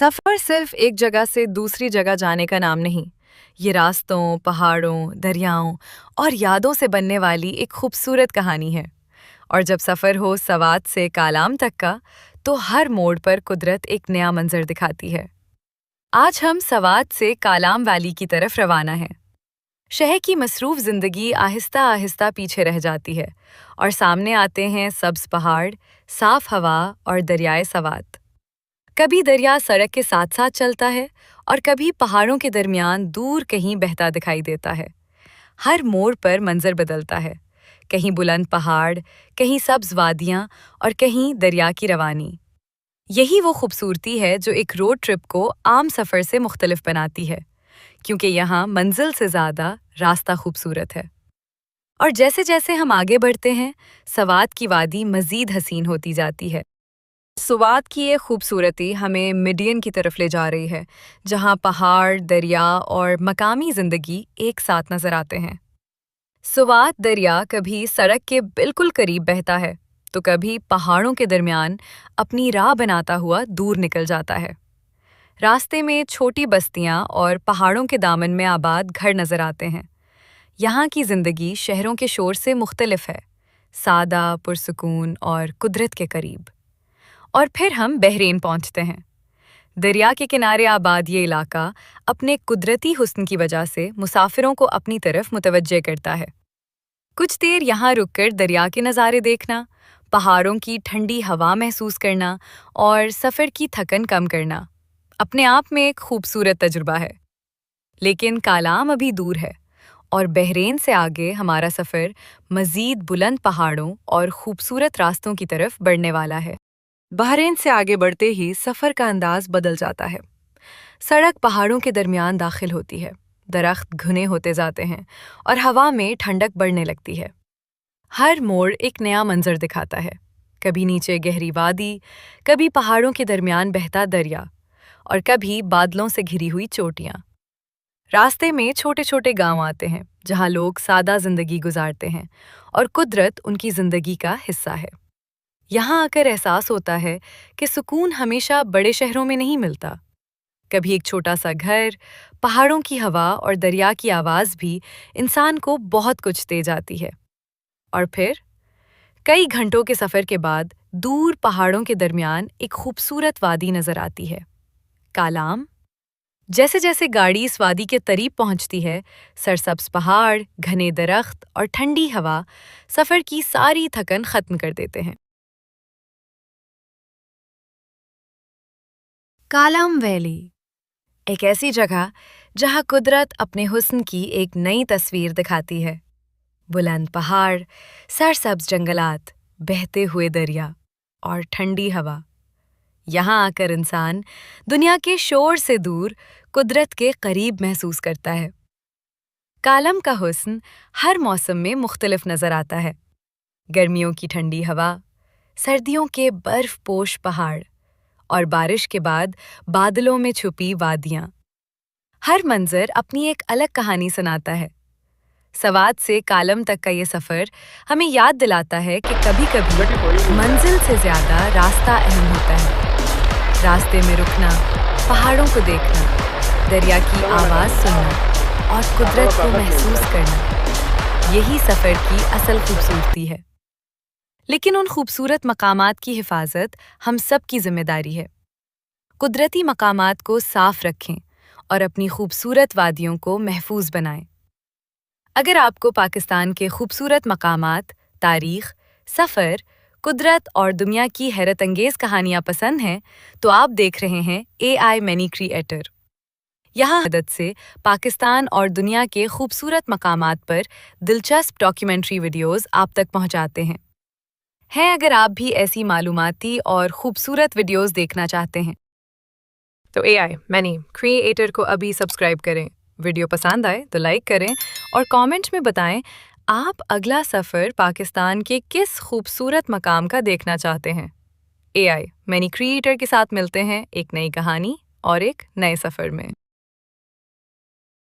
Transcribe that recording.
सफर सिर्फ एक जगह से दूसरी जगह जाने का नाम नहीं। ये रास्तों, पहाड़ों, दरियाओं और यादों से बनने वाली एक खूबसूरत कहानी है। और जब सफर हो सवात से कालाम तक का, तो हर मोड़ पर कुदरत एक नया मंजर दिखाती है। आज हम सवात से कालाम वैली की तरफ रवाना हैं। शहर की मसरूफ जिंदगी आहिस्ता आहिस्ता पीछे रह जाती है और सामने आते हैं सब्ज पहाड़, साफ हवा और दरियाए सवात। कभी दरिया सड़क के साथ साथ चलता है और कभी पहाड़ों के दरमियान दूर कहीं बहता दिखाई देता है। हर मोड़ पर मंजर बदलता है, कहीं बुलंद पहाड़, कहीं सब्ज वादियां और कहीं दरिया की रवानी। यही वो खूबसूरती है जो एक रोड ट्रिप को आम सफ़र से मुख्तलिफ बनाती है, क्योंकि यहाँ मंजिल से ज़्यादा रास्ता खूबसूरत है। और जैसे जैसे हम आगे बढ़ते हैं, सवात की वादी मज़ीद हसीन होती जाती है। सवात की ये खूबसूरती हमें मिडियन की तरफ ले जा रही है, जहाँ पहाड़, दरिया और मकामी ज़िंदगी एक साथ नज़र आते हैं। सवात दरिया कभी सड़क के बिल्कुल करीब बहता है, तो कभी पहाड़ों के दरमियान अपनी राह बनाता हुआ दूर निकल जाता है। रास्ते में छोटी बस्तियां और पहाड़ों के दामन में आबाद घर नजर आते हैं। यहाँ की जिंदगी शहरों के शोर से मुख्तलिफ है, सादा, पुरसुकून और कुदरत के करीब। और फिर हम बहरीन पहुँचते हैं। दरिया के किनारे आबाद ये इलाका अपने कुदरती हुस्न की वजह से मुसाफिरों को अपनी तरफ मुतवज्जे करता है। कुछ देर यहाँ रुककर दरिया के नज़ारे देखना, पहाड़ों की ठंडी हवा महसूस करना और सफ़र की थकन कम करना अपने आप में एक खूबसूरत तजुर्बा है। लेकिन कालाम अभी दूर है और बहरीन से आगे हमारा सफ़र मज़ीद बुलंद पहाड़ों और खूबसूरत रास्तों की तरफ बढ़ने वाला है। बहरीन से आगे बढ़ते ही सफ़र का अंदाज बदल जाता है। सड़क पहाड़ों के दरमियान दाखिल होती है, दरख्त घने होते जाते हैं और हवा में ठंडक बढ़ने लगती है। हर मोड़ एक नया मंजर दिखाता है, कभी नीचे गहरी वादी, कभी पहाड़ों के दरमियान बहता दरिया और कभी बादलों से घिरी हुई चोटियाँ। रास्ते में छोटे छोटे गांव आते हैं, जहाँ लोग सादा जिंदगी गुजारते हैं और कुदरत उनकी जिंदगी का हिस्सा है। यहाँ आकर एहसास होता है कि सुकून हमेशा बड़े शहरों में नहीं मिलता। कभी एक छोटा सा घर, पहाड़ों की हवा और दरिया की आवाज़ भी इंसान को बहुत कुछ दे जाती है। और फिर कई घंटों के सफ़र के बाद दूर पहाड़ों के दरमियान एक खूबसूरत वादी नज़र आती है, कालाम। जैसे जैसे गाड़ी इस वादी के करीब पहुंचती है, सरसब्ज पहाड़, घने दरख्त और ठंडी हवा सफ़र की सारी थकन ख़त्म कर देते हैं। कालाम वैली एक ऐसी जगह जहां कुदरत अपने हुस्न की एक नई तस्वीर दिखाती है। बुलंद पहाड़, सरसब्ज जंगलात, बहते हुए दरिया और ठंडी हवा। यहाँ आकर इंसान दुनिया के शोर से दूर कुदरत के करीब महसूस करता है। कालम का हुस्न हर मौसम में मुख्तलिफ नज़र आता है। गर्मियों की ठंडी हवा, सर्दियों के बर्फ-पोश पहाड़ और बारिश के बाद बादलों में छुपी वादियाँ। हर मंजर अपनी एक अलग कहानी सुनाता है। सवात से कालम तक का ये सफ़र हमें याद दिलाता है कि कभी-कभी मंजिल से ज़्यादा रास्ता अहम होता है। रास्ते में रुकना, पहाड़ों को देखना, दरिया की आवाज़ सुनना और कुदरत को महसूस करना, यही सफ़र की असल खूबसूरती है। लेकिन उन खूबसूरत मकामात की हिफाजत हम सब की जिम्मेदारी है। कुदरती मकामात को साफ रखें और अपनी खूबसूरत वादियों को महफूज बनाएं। अगर आपको पाकिस्तान के खूबसूरत मकामात, तारीख, सफ़र, कुदरत और दुनिया की हैरतअंगेज़ कहानियाँ पसंद हैं, तो आप देख रहे हैं AI मनी क्रिएटर। यहाँ मदद से पाकिस्तान और दुनिया के खूबसूरत मकामात पर दिलचस्प डॉक्यूमेंट्री वीडियोज़ आप तक पहुँचाते हैं। अगर आप भी ऐसी मालूमाती और खूबसूरत वीडियोज़ देखना चाहते हैं, तो AI मनी क्रिएटर को अभी सब्सक्राइब करें। वीडियो पसंद आए तो लाइक करें और कमेंट में बताएं आप अगला सफ़र पाकिस्तान के किस खूबसूरत मकाम का देखना चाहते हैं। AI मनी क्रिएटर के साथ मिलते हैं एक नई कहानी और एक नए सफ़र में।